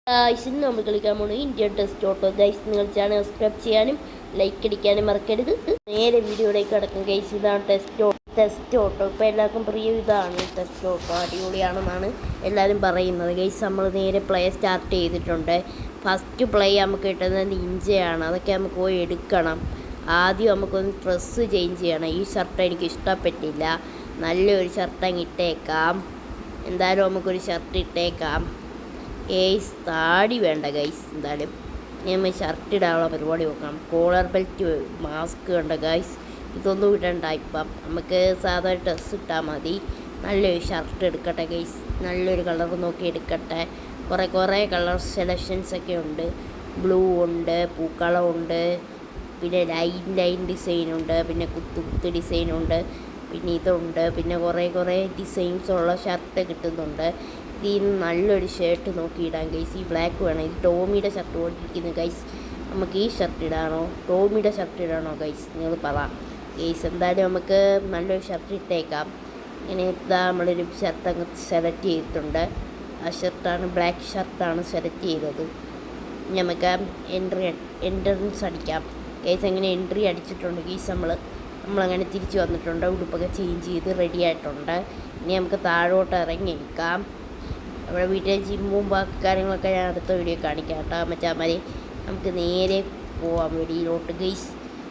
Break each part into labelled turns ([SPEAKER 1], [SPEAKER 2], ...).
[SPEAKER 1] ഇന്ന് നമ്മൾ കളിക്കാൻ പോകുന്നത് ഇന്ത്യൻ ടെസ്റ്റ് ഓട്ടോ. ഗൈസ് നിങ്ങൾ ചാനൽ സബ്സ്ക്രൈബ് ചെയ്യാനും ലൈക്ക് അടിക്കാനും മറക്കരുത്. നേരെ വീഡിയോയിലേക്ക് കിടക്കും. ഗൈസ് ഇതാണ് ടെസ്റ്റ് ഓട്ടോ. ഇപ്പോൾ എല്ലാവർക്കും പ്രിയ ഇതാണ് ടെസ്റ്റ് ഓട്ടോ. അടിപൊളിയാണെന്നാണ് എല്ലാവരും പറയുന്നത്. ഗൈസ് നമ്മൾ നേരെ പ്ലേ സ്റ്റാർട്ട് ചെയ്തിട്ടുണ്ട്. ഫസ്റ്റ് പ്ലേ നമുക്ക് കിട്ടുന്നത് നിഞ്ചയാണ്. അതൊക്കെ നമുക്ക് പോയി എടുക്കണം. ആദ്യം നമുക്കൊന്ന് ഡ്രസ്സ് ചേഞ്ച് ചെയ്യണം. ഈ ഷർട്ട് എനിക്ക് ഇഷ്ടപ്പെട്ടില്ല. നല്ലൊരു ഷർട്ട് അങ്ങ് ഇട്ടേക്കാം. എന്തായാലും നമുക്കൊരു ഷർട്ട് ഇട്ടേക്കാം. ഗൈസ് താടി വേണ്ട ഗൈസ്. എന്തായാലും നമ്മൾ ഷർട്ട് ഇടാനുള്ള പരിപാടി നോക്കാം. കോളർ ബെൽറ്റ്, മാസ്ക് വേണ്ട ഗൈസ്. ഇതൊന്നും ഇടണ്ട. ഇപ്പം നമുക്ക് സാധാരണ ഡ്രസ്സ് ഇട്ടാൽ മതി. നല്ലൊരു ഷർട്ട് എടുക്കട്ടെ ഗൈസ്. നല്ലൊരു കളർ നോക്കി എടുക്കട്ടെ. കുറേ കളർ സെലക്ഷൻസൊക്കെ ഉണ്ട്. ബ്ലൂ ഉണ്ട്, പൂക്കളമുണ്ട്, പിന്നെ ലൈൻ ഡിസൈനുണ്ട്, പിന്നെ കുത്ത് ഡിസൈനുണ്ട്, പിന്നെ ഇതുണ്ട്, പിന്നെ കുറേ ഡിസൈൻസുള്ള ഷർട്ട് കിട്ടുന്നുണ്ട്. ഇതിൽ നിന്ന് നല്ലൊരു ഷർട്ട് നോക്കി ഇടാം ഗൈസ്. ഈ ബ്ലാക്ക് വേണം. ഇത് ടോമിയുടെ ഷർട്ട് പോയിട്ടിരിക്കുന്നു ഗൈസ്. നമുക്ക് ഈ ഷർട്ട് ഇടാണോ ടോമിയുടെ ഷർട്ട് ഇടാണോ ഗൈസ്? നിങ്ങൾ പറ ഗൈസ്. എന്തായാലും നമുക്ക് നല്ലൊരു ഷർട്ട് ഇട്ടേക്കാം. ഇങ്ങനെ ഇതാ നമ്മളൊരു ഷർട്ട് അങ്ങ് സെലക്ട് ചെയ്തിട്ടുണ്ട്. ആ ഷർട്ടാണ്, ബ്ലാക്ക് ഷർട്ടാണ് സെലക്ട് ചെയ്തത്. നമുക്ക് എൻട്രൻസ് അടിക്കാം ഗൈസ്. അങ്ങനെ എൻട്രി അടിച്ചിട്ടുണ്ട് ഗൈസ്. നമ്മളങ്ങനെ തിരിച്ച് വന്നിട്ടുണ്ട്. ഉടുപ്പൊക്കെ ചേഞ്ച് ചെയ്ത് റെഡി ആയിട്ടുണ്ട്. ഇനി നമുക്ക് താഴോട്ട് ഇറങ്ങിയേക്കാം. നമ്മുടെ വീട്ടിലെ ജിമ്മും ബാക്കി കാര്യങ്ങളൊക്കെ ഞാൻ അടുത്ത വീഡിയോ കാണിക്കാം കേട്ടോ മച്ചാമാരെ. നമുക്ക് നേരെ പോവാം വെളിയിലോട്ട് ഗൈസ്.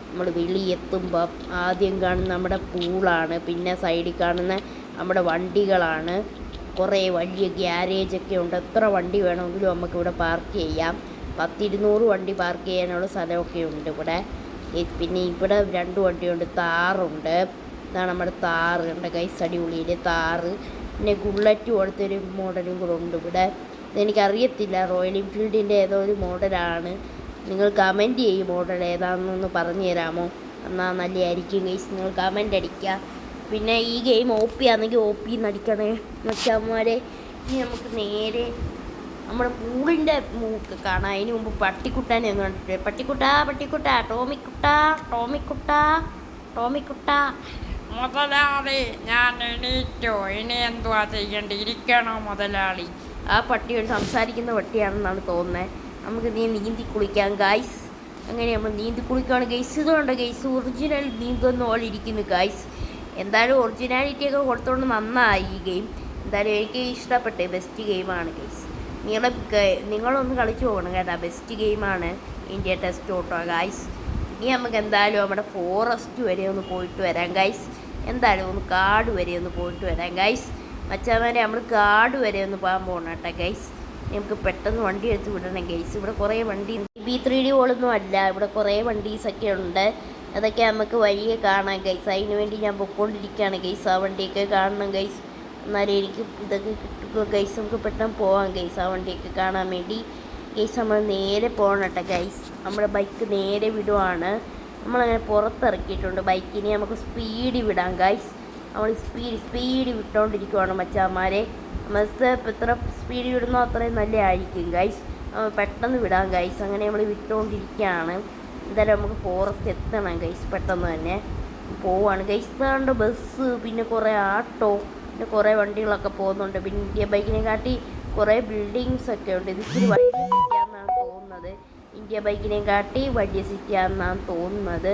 [SPEAKER 1] നമ്മൾ വെളിയെത്തുമ്പോൾ ആദ്യം കാണുന്ന നമ്മുടെ പൂളാണ്. പിന്നെ സൈഡിൽ കാണുന്ന നമ്മുടെ വണ്ടികളാണ്. കുറേ വലിയ ഗ്യാരേജൊക്കെ ഉണ്ട്. എത്ര വണ്ടി വേണമെങ്കിലും നമുക്കിവിടെ പാർക്ക് ചെയ്യാം. 100-200 വണ്ടി പാർക്ക് ചെയ്യാനുള്ള സ്ഥലമൊക്കെ ഉണ്ട് ഇവിടെ. പിന്നെ ഇവിടെ 2 വണ്ടിയുണ്ട്. താറുണ്ട്. ഇതാണ് നമ്മുടെ താറ്. ഉണ്ട് ഗൈസ്, അടിപൊളിയിൽ താറ്. പിന്നെ ബുള്ളറ്റ് പോലത്തെ ഒരു മോഡലും കൂടെ ഉണ്ട് ഇവിടെ. ഇതെനിക്കറിയത്തില്ല, റോയൽ എൻഫീൽഡിൻ്റെ ഏതോ ഒരു മോഡലാണ്. നിങ്ങൾ കമൻറ്റ് ചെയ്യും മോഡൽ ഏതാണെന്നൊന്ന് പറഞ്ഞു തരാമോ? എന്നാൽ നല്ലതായിരിക്കും ഗൈസ്. നിങ്ങൾ കമൻ്റ് അടിക്കുക. പിന്നെ ഈ ഗെയിം OP ആണെങ്കിൽ OP നടിക്കണേ മച്ചാന്മാരെ. ഇനി നമുക്ക് നേരെ നമ്മുടെ പൂളിൻ്റെ മൂക്ക് കാണാം. അതിന് മുമ്പ് പട്ടിക്കുട്ടാനെ ഒന്ന് കണ്ടിട്ട്. പട്ടിക്കുട്ട ടോമിക്കുട്ട
[SPEAKER 2] മുതലാളി, ഞാൻ എണീറ്റോ? ഇനി എന്തുവാ ചെയ്യേണ്ടി? ഇരിക്കണോ മുതലാളി?
[SPEAKER 1] ആ പട്ടിയോട് സംസാരിക്കുന്ന പട്ടിയാണെന്നാണ് തോന്നുന്നത്. നമുക്ക് നീന്തി കുളിക്കാം ഗൈസ്. അങ്ങനെ നമ്മൾ നീന്തി കുളിക്കുകയാണ് ഗൈസ്. ഇതുകൊണ്ട് ഗൈസ് ഒറിജിനൽ നീന്തുന്ന പോലെ ഇരിക്കുന്നു ഗൈസ്. എന്തായാലും ഒറിജിനാലിറ്റിയൊക്കെ കൊടുത്തോണ്ട് നന്നായി ഈ ഗെയിം. എന്തായാലും എനിക്ക് ഇഷ്ടപ്പെട്ട ബെസ്റ്റ് ഗെയിമാണ് ഗൈസ്. നിങ്ങളൊന്ന് കളിച്ചു പോകണം കേട്ടോ. ബെസ്റ്റ് ഗെയിമാണ് ഇന്ത്യ ടെസ്റ്റ് ഓട്ടോ ഗൈസ്. ഇനി നമുക്ക് എന്തായാലും നമ്മുടെ ഫോറസ്റ്റ് വരെ ഒന്ന് പോയിട്ട് വരാം ഗൈസ്. എന്തായാലും ഒന്ന് കാട് വരെ ഒന്ന് പോയിട്ട് വരാം ഗൈസ്. മച്ചാമാരെ നമ്മൾ കാട് വരെ ഒന്ന് പോകാൻ പോകണം കേട്ടോ ഗൈസ്. നമുക്ക് പെട്ടെന്ന് വണ്ടി എടുത്ത് വിടണം ഗൈസ്. ഇവിടെ കുറേ വണ്ടി B3D പോലൊന്നും അല്ല. ഇവിടെ കുറേ വണ്ടീസൊക്കെ ഉണ്ട്. അതൊക്കെ നമുക്ക് വഴിയെ കാണാം ഗൈസ്. അതിന് വേണ്ടി ഞാൻ പൊയ്ക്കൊണ്ടിരിക്കുകയാണ് ഗൈസ്. ആ വണ്ടിയൊക്കെ കാണണം ഗൈസ്. എന്നാലും എനിക്ക് ഇതൊക്കെ കിട്ടുമ്പോൾ ഗൈസ് നമുക്ക് പെട്ടെന്ന് പോവാം ഗൈസ്. ആ വണ്ടിയൊക്കെ കാണാൻ വേണ്ടി ഗൈസ് നമ്മൾ നേരെ പോകണം കേട്ടോ ഗൈസ്. നമ്മുടെ ബൈക്ക് നേരെ വിടുവാണ്. നമ്മളങ്ങനെ പുറത്തിറക്കിയിട്ടുണ്ട് ബൈക്കിനെ. നമുക്ക് സ്പീഡ് വിടാം ഗൈസ്. നമ്മൾ സ്പീഡ് വിട്ടുകൊണ്ടിരിക്കുവാണ് മച്ചാന്മാരെ. എത്ര സ്പീഡ് വിടുന്നോ അത്രയും നല്ലതായിരിക്കും ഗൈസ്. പെട്ടെന്ന് വിടാം ഗൈസ്. അങ്ങനെ നമ്മൾ വിട്ടുകൊണ്ടിരിക്കുകയാണ്. എന്തായാലും നമുക്ക് ഫോറസ്റ്റ് എത്തണം ഗൈസ്. പെട്ടെന്ന് തന്നെ പോവാണ് ഗൈസ്. ഇതാണ്ട് ബസ്, പിന്നെ കുറേ ആട്ടോ, പിന്നെ കുറേ വണ്ടികളൊക്കെ പോകുന്നുണ്ട്. പിന്നെ ഇന്ത്യ ബൈക്കിനെ കാട്ടി കുറേ ബിൽഡിങ്സൊക്കെ ഉണ്ട്. ഇത് ഇച്ചിരി വലിയ സിറ്റിയാണെന്നാണ് തോന്നുന്നത്. ഇന്ത്യ ബൈക്കിനെ കാട്ടി വലിയ സിറ്റിയാണെന്നാണ് തോന്നുന്നത്.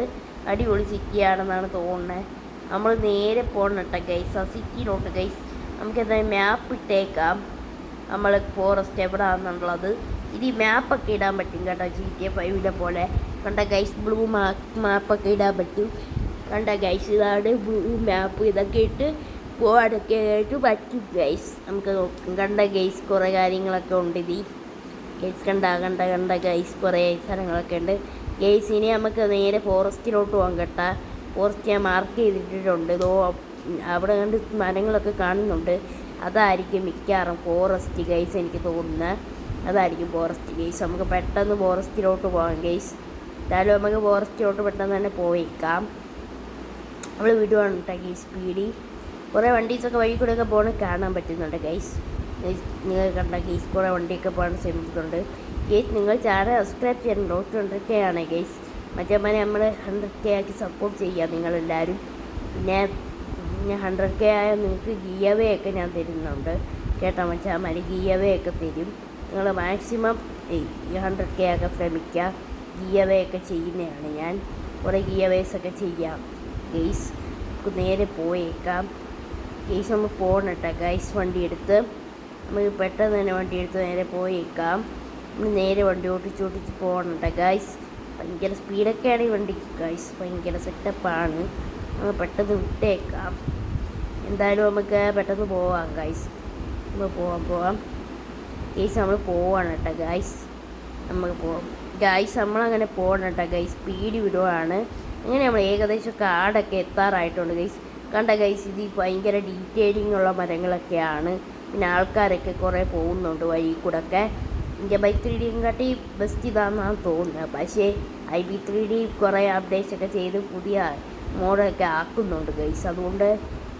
[SPEAKER 1] അടിപൊളി സിറ്റിയാണെന്നാണ് തോന്നുന്നത്. നമ്മൾ നേരെ പോകണം കേട്ടോ ഗൈസ് ആ സിറ്റിയിലോട്ട് ഗൈസ്. നമുക്ക് എന്തായാലും മാപ്പ് ഇട്ടേക്കാം. നമ്മൾ ഫോറസ്റ്റ് എവിടെയാണെന്നുള്ളത്. ഇത് മാപ്പൊക്കെ ഇടാൻ പറ്റും കേട്ടോ. GTA 5 പോലെ കണ്ട ഗൈസ്. ബ്ലൂ മാപ്പൊക്കെ ഇടാൻ പറ്റും. കണ്ട ഗൈസ്, ഇതാണ് ബ്ലൂ മാപ്പ്. ഇതൊക്കെ ഇട്ട് പോകാനൊക്കെ ആയിട്ട് പറ്റും ഗൈസ്. നമുക്ക് നോക്കും. കണ്ട ഗൈസ്, കുറേ കാര്യങ്ങളൊക്കെ ഉണ്ട് ഇതിൽ ഗൈസ്. കണ്ട ഗൈസ്, കുറേ സ്ഥലങ്ങളൊക്കെ ഉണ്ട് ഗൈസ്. ഇനി നമുക്ക് നേരെ ഫോറസ്റ്റിലോട്ട് പോകാം കേട്ടോ. ഫോറസ്റ്റ് ഞാൻ മാർക്ക് ചെയ്തിട്ടുണ്ട്. ഇതോ അവിടെ കണ്ട് മരങ്ങളൊക്കെ കാണുന്നുണ്ട്. അതായിരിക്കും മിക്കവാറും ഫോറസ്റ്റ് ഗൈസ്. എനിക്ക് തോന്നുന്നത് അതായിരിക്കും ഫോറസ്റ്റ് ഗൈസ്. നമുക്ക് പെട്ടെന്ന് ഫോറസ്റ്റിലോട്ട് പോകാം ഗൈസ്. എന്തായാലും നമുക്ക് ഫോറസ്റ്റിലോട്ട് പെട്ടെന്ന് തന്നെ പോയേക്കാം. നമ്മൾ വിടുവാണ് കേട്ടോ ഗൈസ്. സ്പീഡിൽ കുറേ വണ്ടീസൊക്കെ വഴി കൂടെയൊക്കെ പോകണം കാണാൻ പറ്റുന്നുണ്ട് ഗൈസ്. നിങ്ങൾ കണ്ട ഗൈസ്, കുറേ വണ്ടിയൊക്കെ പോകാൻ ശ്രമിക്കുന്നുണ്ട് ഗൈസ്. നിങ്ങൾ ചാനൽ സബ്സ്ക്രൈബ് ചെയ്യണം. 100K ആണ് ഗൈസ്. മറ്റേമാരെ നമ്മൾ 100K ആക്കി സപ്പോർട്ട് ചെയ്യുക നിങ്ങളെല്ലാവരും. പിന്നെ 100K ആയാൽ നിങ്ങൾക്ക് ഗീവേ ഒക്കെ ഞാൻ തരുന്നുണ്ട് കേട്ടോ മച്ചാമാർ. ഗീവേ ഒക്കെ തരും. നിങ്ങൾ മാക്സിമം 100K ഒക്കെ ശ്രമിക്കുക. ഗിയവേ ഒക്കെ ചെയ്യുന്നതാണ് ഞാൻ. കുറേ ഗിയവേസൊക്കെ ചെയ്യാം ഗെയ്സ്. നമുക്ക് നേരെ പോയേക്കാം ഗെയ്സ്. നമ്മൾ പോകണം കേട്ടോ ഗൈസ്. വണ്ടി എടുത്ത് നമുക്ക് പെട്ടെന്ന് തന്നെ വണ്ടി എടുത്ത് നേരെ പോയേക്കാം. നമ്മൾ നേരെ വണ്ടി ഓട്ടിച്ച് പോകണം കേട്ടോ ഗൈസ്. ഭയങ്കര സ്പീഡൊക്കെയാണ് ഈ വണ്ടിക്ക് ഗൈസ്. ഭയങ്കര സെറ്റപ്പാണ്. നമ്മൾ പെട്ടെന്ന് വിട്ടേക്കാം. എന്തായാലും നമുക്ക് പെട്ടെന്ന് പോവാം ഗൈസ്. നമ്മൾ പോവാം ഗൈസ്. നമ്മൾ പോവാണ് കേട്ടോ ഗൈസ്. നമുക്ക് പോവാം ഗൈസ്. നമ്മളങ്ങനെ പോകണം കേട്ടോ ഗൈസ്. സ്പീഡ് വിടുവാണ്. അങ്ങനെ നമ്മൾ ഏകദേശം കാടൊക്കെ എത്താറായിട്ടുണ്ട് ഗൈസ്. കണ്ട ഗൈസ്, ഇത് ഭയങ്കര ഡീറ്റെയിലിംഗ് ഉള്ള മരങ്ങളൊക്കെയാണ്. പിന്നെ ആൾക്കാരൊക്കെ കുറേ പോകുന്നുണ്ട് വഴി കൂടെ ഒക്കെ. ഇന്ത്യ ബൈക്ക് 3Dയും കാട്ടി ബെസ്റ്റ് ഇതാണെന്നാണ് തോന്നുന്നത്. പക്ഷേ IB3D കുറേ അപ്ഡേറ്റ്സ് ഒക്കെ ചെയ്ത് പുതിയ മോഡൊക്കെ ആക്കുന്നുണ്ട് ഗൈസ്. അതുകൊണ്ട്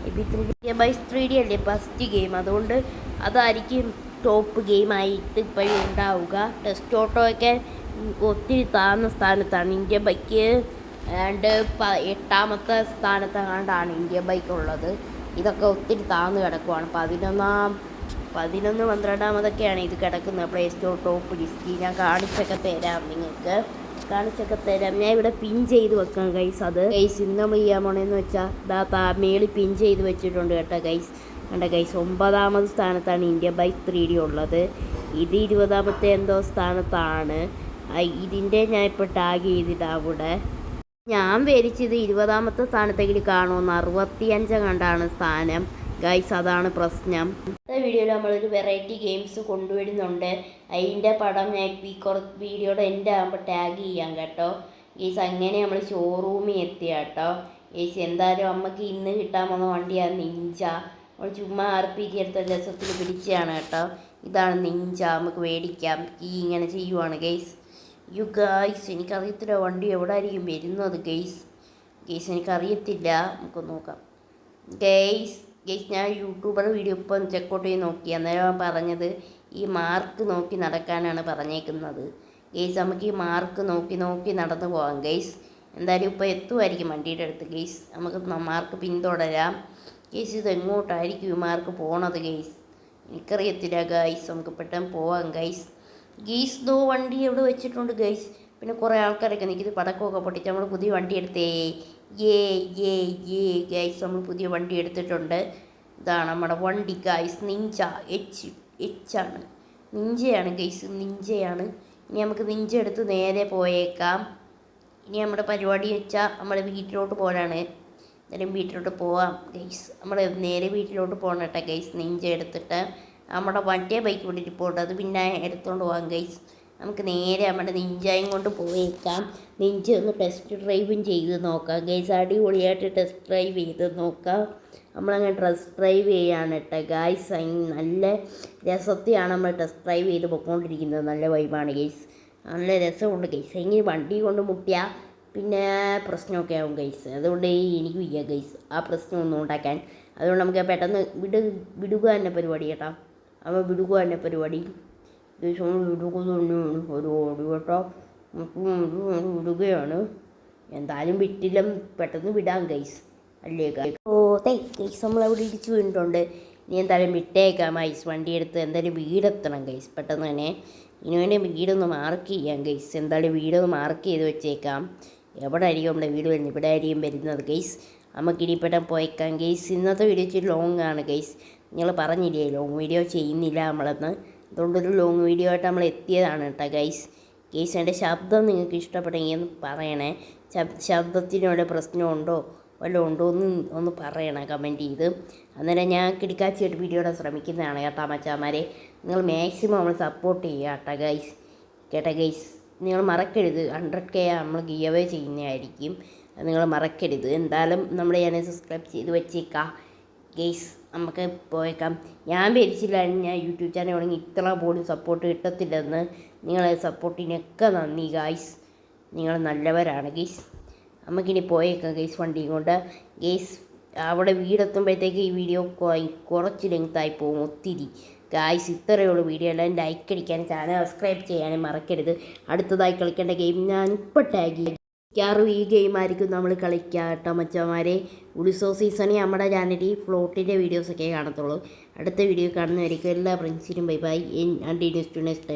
[SPEAKER 1] ഇന്ത്യ ബൈക്ക് 3D അല്ലേ ഫസ്റ്റ് ഗെയിം, അതുകൊണ്ട് അതായിരിക്കും ടോപ്പ് ഗെയിമായിട്ട് ഇപ്പോഴും ഉണ്ടാവുക. ടെസ്റ്റ് ഓട്ടോയൊക്കെ ഒത്തിരി താഴ്ന്ന സ്ഥാനത്താണ്. ഇന്ത്യ ബൈക്ക് ഏതാണ്ട് 8ാമത്തെ സ്ഥാനത്തെങ്ങാണ്ടാണ് ഇന്ത്യ ബൈക്ക് ഉള്ളത്. ഇതൊക്കെ ഒത്തിരി താഴ്ന്നു കിടക്കുവാണ്. 11, 12ാമതൊക്കെയാണ് ഇത് കിടക്കുന്നത്. പ്ലേ സ്റ്റോർ ടോപ്പ് ലിസ്റ്റ് ഞാൻ കാണിച്ചൊക്കെ തരാം. നിങ്ങൾക്ക് കാണിച്ചൊക്കെ തരാം. ഞാൻ ഇവിടെ പിൻ ചെയ്ത് വെക്കാം ഗൈസ്. അത് ഗൈസ് ഇന്ന് നമ്മൾ ചെയ്യാൻ പോണേന്ന് വെച്ചാൽ മേളിൽ പിൻ ചെയ്ത് വെച്ചിട്ടുണ്ട് കേട്ടോ ഗൈസ്. കണ്ട ഗൈസ്, 9ാമത് സ്ഥാനത്താണ് ഇന്ത്യ ബൈക്ക് 3D ഉള്ളത്. ഇത് 20ാമത്തെ എന്തോ സ്ഥാനത്താണ്. ഇതിൻ്റെ ഞാൻ ഇപ്പോൾ ടാഗ് ചെയ്തിട്ട് അവിടെ ഞാൻ വരിച്ചത് 20ാമത്തെ സ്ഥാനത്തേക്ക് കാണുമെന്ന്. 65 കണ്ടാണ് സ്ഥാനം ഗൈസ്. അതാണ് പ്രശ്നം. അടുത്ത വീഡിയോയിൽ നമ്മളൊരു വെറൈറ്റി ഗെയിംസ് കൊണ്ടുവരുന്നുണ്ട്. അതിൻ്റെ പടം ഞാൻ വീഡിയോയുടെ എൻ്റെ ആകുമ്പോൾ ടാഗ് ചെയ്യാം കേട്ടോ ഗൈസ്. അങ്ങനെ നമ്മൾ ഷോറൂമിൽ എത്തിയ കേട്ടോ ഗൈസ്. എന്തായാലും അമ്മക്ക് ഇന്ന് കിട്ടാൻ പോകുന്ന വണ്ടിയാണ് നിഞ്ച. നമ്മൾ ചുമ്മാ RPG എടുത്ത രസത്തിൽ പിടിച്ചതാണ് കേട്ടോ. ഇതാണ് നിഞ്ച. നമുക്ക് മേടിക്കാം. ഇങ്ങനെ ചെയ്യുവാണ് ഗൈസ്. ഗൈസ് എനിക്കറിയത്തില്ല വണ്ടി എവിടെ ആയിരിക്കും വരുന്നത് ഗൈസ്. എനിക്കറിയത്തില്ല. നമുക്ക് നോക്കാം ഗൈസ്. ഞാൻ യൂട്യൂബർ വീഡിയോ ഇപ്പം ചെക്കൗട്ട് ചെയ്ത് നോക്കി. അന്നേരം പറഞ്ഞത് ഈ മാർക്ക് നോക്കി നടക്കാനാണ് പറഞ്ഞേക്കുന്നത് ഗൈസ്. നമുക്ക് ഈ മാർക്ക് നോക്കി നടന്നു പോകാം ഗൈസ്. എന്തായാലും ഇപ്പോൾ എത്തുമായിരിക്കും വണ്ടിയുടെ അടുത്ത് ഗൈസ്. നമുക്ക് മാർക്ക് പിന്തുടരാം ഗൈസ്. ഇത് എങ്ങോട്ടായിരിക്കും ഈ മാർക്ക് പോണത് ഗൈസ്? എനിക്കറിയത്തില്ല ഗൈസ്. നമുക്ക് പെട്ടെന്ന് പോവാം ഗൈസ്. ദോ വണ്ടി എവിടെ വെച്ചിട്ടുണ്ട് ഗൈസ്. പിന്നെ കുറേ ആൾക്കാരൊക്കെ നിൽക്കുന്നത് പടക്കമൊക്കെ പൊട്ടിച്ച് നമ്മൾ പുതിയ വണ്ടി എടുത്തേ. ഗൈസ് നമ്മൾ പുതിയ വണ്ടി എടുത്തിട്ടുണ്ട്. ഇതാണ് നമ്മുടെ വണ്ടി ഗൈസ്. നിഞ്ച ആണ്. നിഞ്ചയാണ് ഗൈസ്. നിഞ്ചയാണ്. ഇനി നമുക്ക് നിഞ്ച എടുത്ത് നേരെ പോയേക്കാം. ഇനി നമ്മുടെ പരിപാടി വെച്ചാൽ നമ്മുടെ വീട്ടിലോട്ട് പോകാനാണ്. എന്തായാലും വീട്ടിലോട്ട് പോവാം ഗൈസ്. നമ്മൾ നേരെ വീട്ടിലോട്ട് പോകണം കേട്ടോ ഗൈസ്. നിഞ്ച എടുത്തിട്ട് നമ്മുടെ മറ്റേ ബൈക്ക് ഇവിടെ ഇരിപ്പുണ്ട്. അത് പിന്നെ എടുത്തുകൊണ്ട് പോകാം ഗൈസ്. നമുക്ക് നേരെ നമ്മുടെ നിഞ്ചയും കൊണ്ട് പോയേക്കാം. നിഞ്ച ഒന്ന് ടെസ്റ്റ് ഡ്രൈവും ചെയ്ത് നോക്കാം ഗൈസ്. അടിപൊളിയായിട്ട് ടെസ്റ്റ് ഡ്രൈവ് ചെയ്ത് നോക്കാം. നമ്മളങ്ങനെ ടെസ്റ്റ് ഡ്രൈവ് ചെയ്യാണ് കേട്ടോ ഗൈസ്. നല്ല രസത്തെയാണ് നമ്മൾ ടെസ്റ്റ് ഡ്രൈവ് ചെയ്ത് പോയിക്കൊണ്ടിരിക്കുന്നത്. നല്ല വൈബാണ് ഗൈസ്. നല്ല രസമുണ്ട് ഗൈസ്. എങ്ങനെ വണ്ടി കൊണ്ട് മുട്ടിയാൽ പിന്നെ പ്രശ്നമൊക്കെ ആവും ഗൈസ്. അതുകൊണ്ട് എനിക്ക് വയ്യ ഗൈസ് ആ പ്രശ്നമൊന്നും ഉണ്ടാക്കാൻ. അതുകൊണ്ട് നമുക്ക് പെട്ടെന്ന് വിടുക തന്നെ പരിപാടി കേട്ടോ. അവ വിടുക തന്നെ പരിപാടി ഗൈസ്. നമ്മൾ വിടുക തന്നെയാണ് പരിപാടി കേട്ടോ. വിടുകയാണ്. എന്തായാലും വിട്ടില്ല, പെട്ടെന്ന് വിടാം ഗൈസ്. അല്ലേ ഗൈസ്? ഗൈസ് നമ്മളവിടെ ഇടിച്ചു വീണിട്ടുണ്ട്. ഇനി എന്തായാലും വിട്ടേക്കാം ഗൈസ്. വണ്ടി എടുത്ത് എന്തായാലും വീടെത്തണം ഗൈസ് പെട്ടെന്ന് തന്നെ. ഇനി വേണ്ടി വീടൊന്ന് മാർക്ക് ചെയ്യാം ഗൈസ്. എന്തായാലും വീടൊന്ന് മാർക്ക് ചെയ്ത് വെച്ചേക്കാം. എവിടെ ആയിരിക്കും നമ്മുടെ വീട് വരുന്നത്? ഇവിടെ ആയിരിക്കും വരുന്നത് ഗൈസ്. നമുക്കിനി പെട്ടെന്ന് പോയേക്കാം ഗൈസ്. ഇന്നത്തെ വീഡിയോ ഇച്ചിരി ലോങ് ആണ് ഗൈസ്. നിങ്ങൾ പറഞ്ഞില്ലേ ലോങ് വീഡിയോ ചെയ്യുന്നില്ല നമ്മളെന്ന്. അതുകൊണ്ടൊരു ലോങ് വീഡിയോ ആയിട്ട് നമ്മൾ എത്തിയതാണ് കേട്ടോ ഗൈസ്. എൻ്റെ ശബ്ദം നിങ്ങൾക്ക് ഇഷ്ടപ്പെട്ടെങ്കിൽ ഒന്ന് പറയണേ. ശബ്ദത്തിന് വല്ല പ്രശ്നമുണ്ടോ വല്ലതും ഉണ്ടോ ഒന്ന് പറയണം കമൻറ്റ് ചെയ്ത്. അന്നേരം ഞാൻ കിടക്കാച്ചിയായിട്ട് വീഡിയോ ഇടാൻ ശ്രമിക്കുന്നതാണ് കേട്ടോ മച്ചാമാരെ. നിങ്ങൾ മാക്സിമം നമ്മൾ സപ്പോർട്ട് ചെയ്യുക കേട്ടോ ഗൈസ്. നിങ്ങൾ മറക്കരുത്. 100K നമ്മൾ ഗിവ് അവേ ചെയ്യുന്നതായിരിക്കും. അത് നിങ്ങൾ മറക്കരുത്. എന്തായാലും നമ്മുടെ ചാനൽ സബ്സ്ക്രൈബ് ചെയ്ത് വെച്ചേക്കാം ഗൈസ്. നമുക്ക് പോയേക്കാം. ഞാൻ വിചാരിച്ചില്ലായിരുന്നു ഞാൻ യൂട്യൂബ് ചാനൽ തുടങ്ങി ഇത്ര പോലും സപ്പോർട്ട് കിട്ടത്തില്ലെന്ന്. നിങ്ങളെ സപ്പോർട്ടിനൊക്കെ നന്ദി ഗൈസ്. നിങ്ങൾ നല്ലവരാണ് ഗൈസ്. നമുക്കിനി പോയേക്കാം ഗൈസ് വണ്ടിയും കൊണ്ട് ഗൈസ്. അവിടെ വീടെത്തുമ്പോഴത്തേക്ക് ഈ വീഡിയോ കുറച്ച് ലെങ്തായി പോകും ഒത്തിരി ഗൈസ്. ഇത്രയുള്ള വീഡിയോ എല്ലാം ലൈക്ക് അടിക്കാനും ചാനൽ സബ്സ്ക്രൈബ് ചെയ്യാനും മറക്കരുത്. അടുത്തതായി കളിക്കേണ്ട ഗെയിം ഞാൻ ഇപ്പോൾ ടാഗ് ചെയ്യാം. മിക്കവാറും ഈ ഗെയിമായിരിക്കും നമ്മൾ കളിക്കുക കേട്ടോ മച്ചന്മാരെ. ഉത്സവ സീസണിൽ നമ്മുടെ ചാനലിൽ ഫ്ലോട്ടിൻ്റെ വീഡിയോസൊക്കെ കാണത്തുള്ളൂ. അടുത്ത വീഡിയോ കാണുന്നവരേക്കും എല്ലാ ഫ്രണ്ട്സിനും bye bye. And next time.